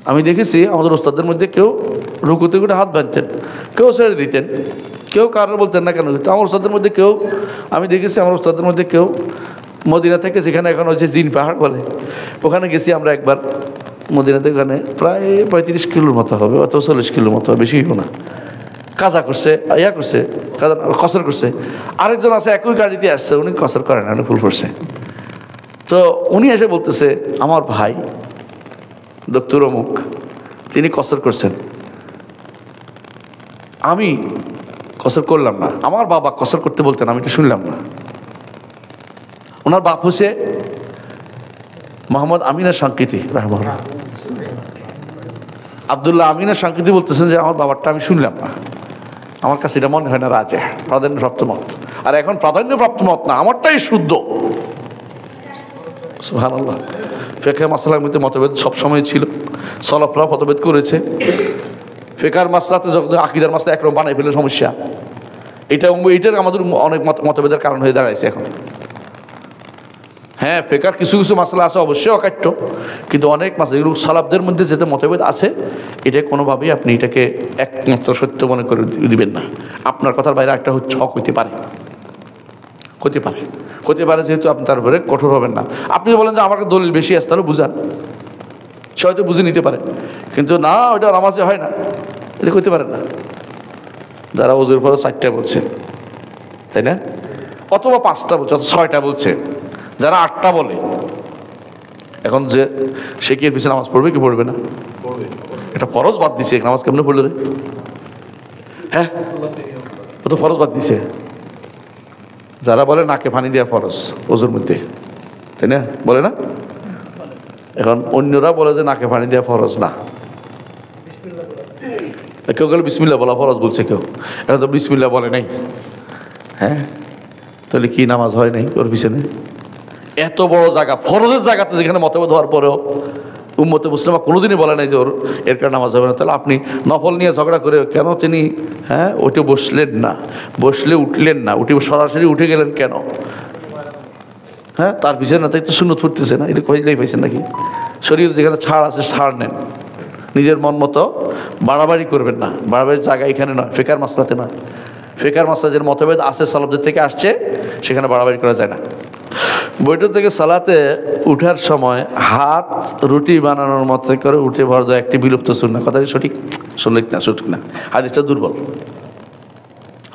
আমি দেখেছি আমাদের ওস্তাদের মধ্যে কেউ রুকুতে করে হাত বাঁধতেন, কেউ ছেড়ে দিতেন, কেউ কারোর বলতেন না কেন। তো আমার ওস্তাদের মধ্যে কেউ, আমি দেখেছি আমার ওস্তাদের মধ্যে কেউ মদিনা থেকে, যেখানে এখন হচ্ছে জিন পাহাড় বলে, ওখানে গেছি আমরা একবার মদিনাতে, ওখানে প্রায় 35 কিলোর মতো হবে অথবা 40 কিলোর মতো, বেশি হইব না। কাজা করছে, ইয়া করছে, কসর করছে। আরেকজন আছে একই গাড়িতে আসছে, উনি কসর করেন, উনি ফুল করছে। তো উনি এসে বলতেছে, আমার ভাই ডক্টর অমুক তিনি কসর করছেন, আমি কসর করলাম না, আমার বাবা কসর করতে বলতেন, আমি এটা শুনলাম না। ওনার বাপ হচ্ছে মোহাম্মদ আমিনা সাংকেতি রাহমাহুল্লাহ, আব্দুল্লাহ আমিনা সাংকেতি বলতেছেন যে আমার বাবারটা আমি শুনলাম না, আমার কাছে এটা মনে হয় না রাজে প্রাধান্যপ্রাপ্ত মত। আর এখন প্রাধান্যপ্রাপ্ত মত না, আমারটাই শুদ্ধ। সুবহানাল্লাহ। ফিকহ মাসআলার মধ্যে মতভেদ সবসময় ছিল, সালাফরা মতভেদ করেছে। ফিকহের মাসলাতে যখন আকীদার মাসলা একরকম বানাই ফেলে সমস্যা, এইটার আমাদের অনেক মতভেদের কারণ হয়ে দাঁড়াইছে এখন। হ্যাঁ, ফিকহের কিছু কিছু মাসলা আছে অবশ্যই অকাট্য, কিন্তু অনেক মাসলা এগুলো সালাফদের মধ্যে যেতে মতভেদ আছে, এটা কোনোভাবেই আপনি এটাকে একমাত্র সত্য মনে করে দিবেন না। আপনার কথার বাইরে একটা হক হইতে পারে, হতে পারে, হতে পারে, যেহেতু আপনি তার উপরে কঠোর হবেন না। আপনি বলেন যে আমাকে দলিল বেশি আসতে হলে বুঝান, সে হয়তো বুঝে নিতে পারে, কিন্তু না ওইটা নামাজে হয় না, এটা করতে পারেন না। যারা ওজুর পরে 4টা বলছে, তাই না, অথবা 5টা বলছে, অথবা 6টা বলছে, যারা 8টা বলে, এখন যে সে কি এর পিছনে নামাজ পড়বে কি পড়বে না? এটা ফরজ বাদ দিছে, নামাজ কেমনে পড়লো রে? হ্যাঁ, ও তো ফরজ বাদ দিছে। যারা বলে নাকে পানি দেওয়া ফরজ ওজুর মধ্যে, তাই না, বলে না? এখন অন্যরা বলে যে নাকে পানি দেওয়া ফরজ না, কেউ গেলে বিসমিল্লাহ বলা ফরজ বলছে, কেউ এখন তো বিসমিল্লাহ বলে নাই। হ্যাঁ, তাহলে কি নামাজ হয় নাই ওর পিছনে? এত বড় জায়গা, ফরজের জায়গাতে, যেখানে মতভেদ হওয়ার পরেও উম্মতে মুসলিমা কোনোদিনই বলে নাই যে ওর এর কারণে নামাজ হবে না। তাহলে আপনি নফল নিয়ে ঝগড়া করে কেন তিনি ওইটা বসলেন না, বসলে উঠলেন না, উঠে সরাসরি উঠে গেলেন কেন? হ্যাঁ, তার পিছনে না, তাই তো সুন্নত ফুটতেছে না, এটা কইলেই পাইছেন নাকি? শরীর যেখানে ছাড় আছে ছাড় নেন, নিজের মন মতো বাড়াবাড়ি করবেন না। বাড়াবাড়ির জায়গা এখানে নয়, ফিকহের মাসলাতে নয়। ফিকহের মাসলা যে মতভেদ আছে সালাফদের থেকে আসছে, সেখানে বাড়াবাড়ি করা যায় না। বৈঠক থেকে সালাতে উঠার সময় হাত রুটি বানানোর মতো করে উঠে ভর দেওয়া একটি বিলুপ্ত সুন্নাহ। কথাটি সঠিক? সঠিক না, সঠিক না, হাদিসটা দুর্বল,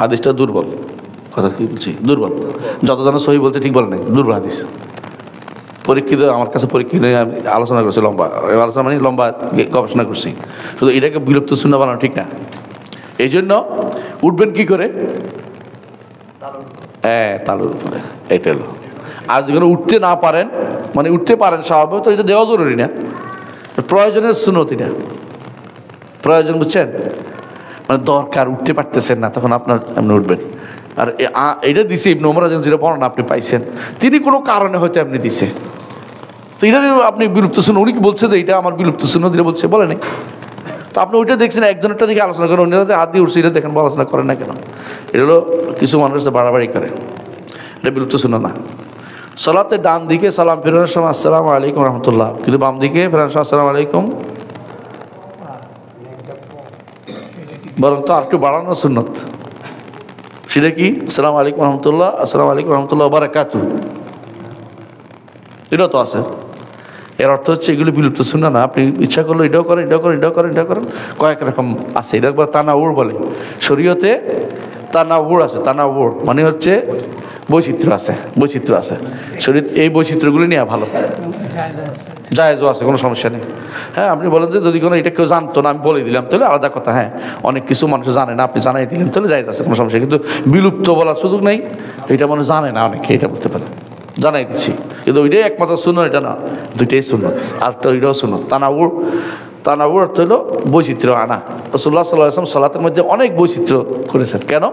হাদিসটা দুর্বল। কথা কি বলছি? দুর্বল। যত জন সহি বলতে ঠিক বলে নাই, দুর্বল হাদিস। পরীক্ষিত, আমার কাছে পরীক্ষিত আমি আলোচনা করছি, লম্বা আলোচনা মানে লম্বা গবেষণা করছি, শুধু এটাকে বিলুপ্ত সুন্নাহ বানানো ঠিক না। এই জন্য উঠবেন কি করে? তালুর উপরে, এইটা হলো। আর যেখানে উঠতে না পারেন, মানে উঠতে পারেন স্বাভাবিক, তো এটা দেওয়া জরুরি না, প্রয়োজনের সুন্নত এটা, প্রয়োজন, বুঝছেন? মানে দরকার, উঠতে পারতেছেন না, তখন আপনার এমনি উঠবেন। আর এটা দিছে ইবনে ওমর যেটা বর্ণনা আপনি পাইছেন, তিনি কোনো কারণে হয়তো এমনি দিছে, তো এটা আপনি বিলুপ্ত সুন্নাহ, উনি কি বলছে যে এটা আমার বিলুপ্ত সুন্নাহ দিলে বলছে, বলে নাই। তো আপনি ওইটা দেখছেন, একজনেরটা দেখে আলোচনা করেন, অন্যরা হাত দিয়ে উঠছে, এটা দেখেন আলোচনা করেন না কেন? এটা হলো কিছু মানুষ বাড়াবাড়ি করে, এটা বিলুপ্ত সুন্নাহ না। সালাতে ডান দিকে সালাম ফেরানোর সময় আসসালামু আলাইকুম রহমতুল্লাহ, কিন্তু বাম দিকে ফেরানোর সময় আসসালামু আলাইকুম, বরং তো আর একটু বাড়ানো সুন্নত। সেটা কি? আসসালামু আলাইকুম রহমতুল্লাহ, আসসালামু আলাইকুম রহমতুল্লাহ বারাকাতুহু, এটাও তো আছে। এর অর্থ হচ্ছে এগুলো বিলুপ্ত সুন্নাহ না, আপনি ইচ্ছা করলে এটাও করেন, এটাও করেন, এটাও করেন, এটাও করেন, কয়েক রকম আছে। এটা একবার তানাউর বলে শরীয়তে, তানাউর আছে। তানাউর মানে হচ্ছে বৈচিত্র্য আছে, বৈচিত্র্য আছে শরীয়ত, এই বৈচিত্র্যগুলি নিয়ে ভালো, জায়েজও আছে, কোনো সমস্যা নেই। হ্যাঁ, আপনি বলেন যে যদি কোনো এটা কেউ জানতো না, আমি বলে দিলাম, তাহলে আলাদা কথা। হ্যাঁ, অনেক কিছু মানুষ জানে না, আপনি জানাই দিলেন, তাহলে জায়েজ আছে, কোনো সমস্যা। কিন্তু বিলুপ্ত বলার সুযোগ নেই, এটা মানুষ জানে না, অনেকে এটা বলতে পারে, জানাই দিচ্ছি। কিন্তু ওইটাই একমাত্র সুন্নাহ এটা না, দুইটাই সুন্নাত, আর ওইটাও সুন্নাত। তানাউর, তানাউর অর্থ হলো বৈচিত্র্য আনা। রাসূলুল্লাহ সাল্লাল্লাহু আলাইহি ওয়াসাল্লাম সালাতের মধ্যে অনেক বৈচিত্র্য করেছেন। কেন?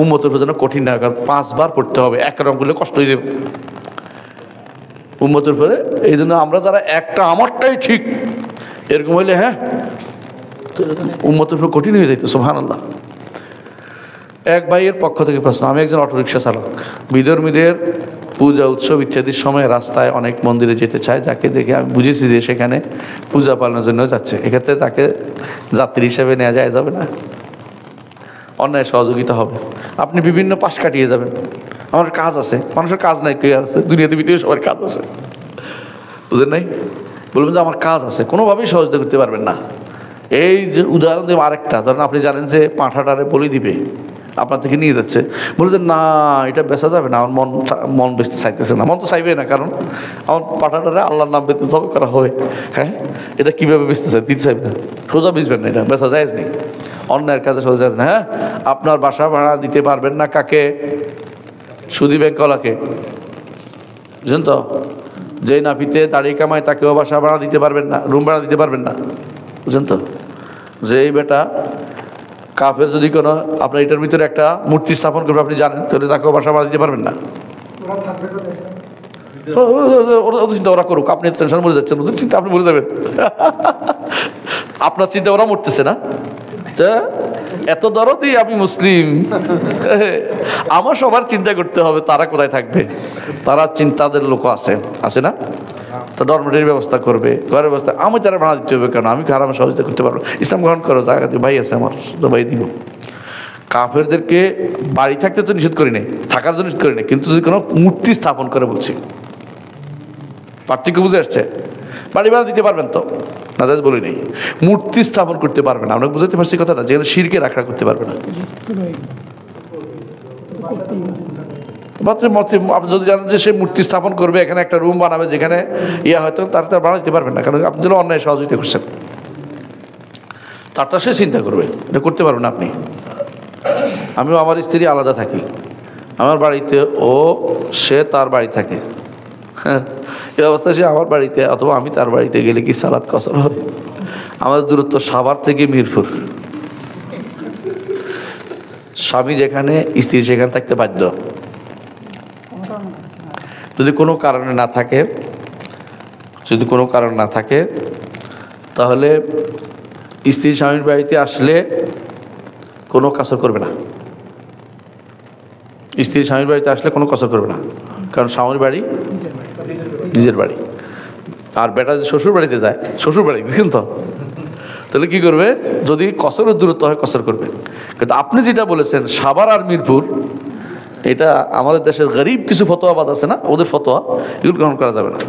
উম্মতের জন্য কঠিন না, কারণ 5 বার পড়তে হবে, এক রকম করলে কষ্ট হয়ে যাবে উম্মতের উপরে। এই জন্য আমরা যারা একটা আমারটাই ঠিক এরকম হইলে, হ্যাঁ, উম্মতের উপরে কঠিন হয়ে যাইতো। সুবহানাল্লাহ। এক ভাইয়ের পক্ষ থেকে প্রশ্ন, আমি একজন অটোরিকশা চালক, বিধর্মীদের পূজা উৎসব ইত্যাদির সময় রাস্তায় অনেক মন্দিরে যেতে চায়, যাকে দেখে আমি বুঝেছি যে সেখানে পূজা পালনের জন্য যাচ্ছে, এক্ষেত্রে তাকে যাত্রী হিসেবে নেওয়া যায় যাবে না, অন্যায় সহযোগিতা হবে। আপনি বিভিন্ন পাশ কাটিয়ে যাবেন, আমার কাজ আছে, মানুষের কাজ নাই কে আছে দুনিয়াতে, ভিতরে সবার কাজ আছে, বুঝলেন নাই? বলবেন যে আমার কাজ আছে, কোনোভাবেই সহযোগিতা করতে পারবেন না। এই যে উদাহরণ দেব আরেকটা, ধরেন আপনি জানেন যে পাঁঠাটারে বলি দিবে, আপনার থেকে নিয়ে যাচ্ছে, বলছেন না এটা বেচা যাবে না, আমার মন বেচতে চাইতেছে না। মন তো চাইবে না, কারণ আমার পাঁঠাটারে আল্লাহর নাম বেচতে জব করা হয়। হ্যাঁ, এটা কীভাবে বেচতে চাই, দিতে চাইবে না, সোজা বেচবেন না, এটা বেচা যায় নেই, অন্যায়ের কাজে সোজা যায় না। হ্যাঁ, আপনার বাসা ভাড়া দিতে পারবেন না কাকে? সুদী ব্যাংকওয়ালাকে, বুঝলেন তো? যেই নাপিতে দাড়ি কামায় তাকেও বাসা ভাড়া দিতে পারবেন না, রুম ভাড়া দিতে পারবেন না, বুঝলেন তো? যে এই বেটা কাফের যদি কোনো আপনার এটার ভিতরে একটা মূর্তি স্থাপন করবে আপনি জানেন, তাহলে তাকেও বাসা ভাড়া দিতে পারবেন না। ওদের চিন্তা ওরা করুক, আপনি টেনশন মরে যাচ্ছেন, ওদের চিন্তা আপনি মরে যাবেন। আপনার চিন্তা ওরা মরতেছে না, এত দরদি আমি মুসলিম, আমার সবার চিন্তা করতে হবে তারা কোথায় থাকবে, তারা চিন্তাদের লোক আছে, আছে না? তো ডরমেটরির ব্যবস্থা করবে, ঘরের ব্যবস্থা, আমি তারা ভাড়া দিতে হবে কেন? আমি হারামে সহযোগিতা করতে পারবো, ইসলাম গ্রহণ করো, জায়গা ভাই আছে আমার, তো ভাই দিব। কাফেরদেরকে বাড়ি থাকতে তো নিষেধ করি নাই, থাকার জন্য নিষেধ করি নাই, কিন্তু যদি কোনো মূর্তি স্থাপন করে বলছি, পার্থক্য বুঝে আসছে? বাড়ি ভাড়া দিতে পারবেন তো, না যাই বলি নেই, মূর্তি স্থাপন করতে পারবে না, আমরা বুঝতে পারছি কথাটা, যেখানে শিরকে রাখা করতে পারবে না। আপনি যদি জানেন যে সে মূর্তি স্থাপন করবে, এখানে একটা রুম বানাবে যেখানে ইয়া হয়তো, তার ভাড়া দিতে পারবেন না, কারণ আপনি যেন অন্যায় সহযোগিতা করছেন, তারটা সে চিন্তা করবে, এটা করতে পারবেন না আপনি। আমিও আমার স্ত্রী আলাদা থাকি, আমার বাড়িতে ও, সে তার বাড়ি থাকে, হ্যাঁ, এই অবস্থায় সে আমার বাড়িতে অথবা আমি তার বাড়িতে গেলে কি সালাত কসর হবে? আমাদের দূরত্ব সাভার থেকে মিরপুর, স্বামী যেখানে স্ত্রী সেখানে থাকতে বাধ্য। যদি কোনো কারণে না থাকে, যদি কোনো কারণ না থাকে, তাহলে স্ত্রী স্বামীর বাড়িতে আসলে কোনো কাসর করবে না, স্ত্রী স্বামীর বাড়িতে আসলে কোনো কসর করবে না, কারণ স্বামীর বাড়ি নিজের বাড়ি। আর বেটা যদি শ্বশুর বাড়িতে যায়, শ্বশুর বাড়ি দেখুন তো, তাহলে কি করবে? যদি কসরের দূরত্ব হয় কসর করবে। কিন্তু আপনি যেটা বলেছেন সাভার আর মিরপুর, এটা আমাদের দেশের গরিব কিছু ফতোয়াবাদ আছে না, ওদের ফতোয়া, এগুলো গ্রহণ করা যাবে না।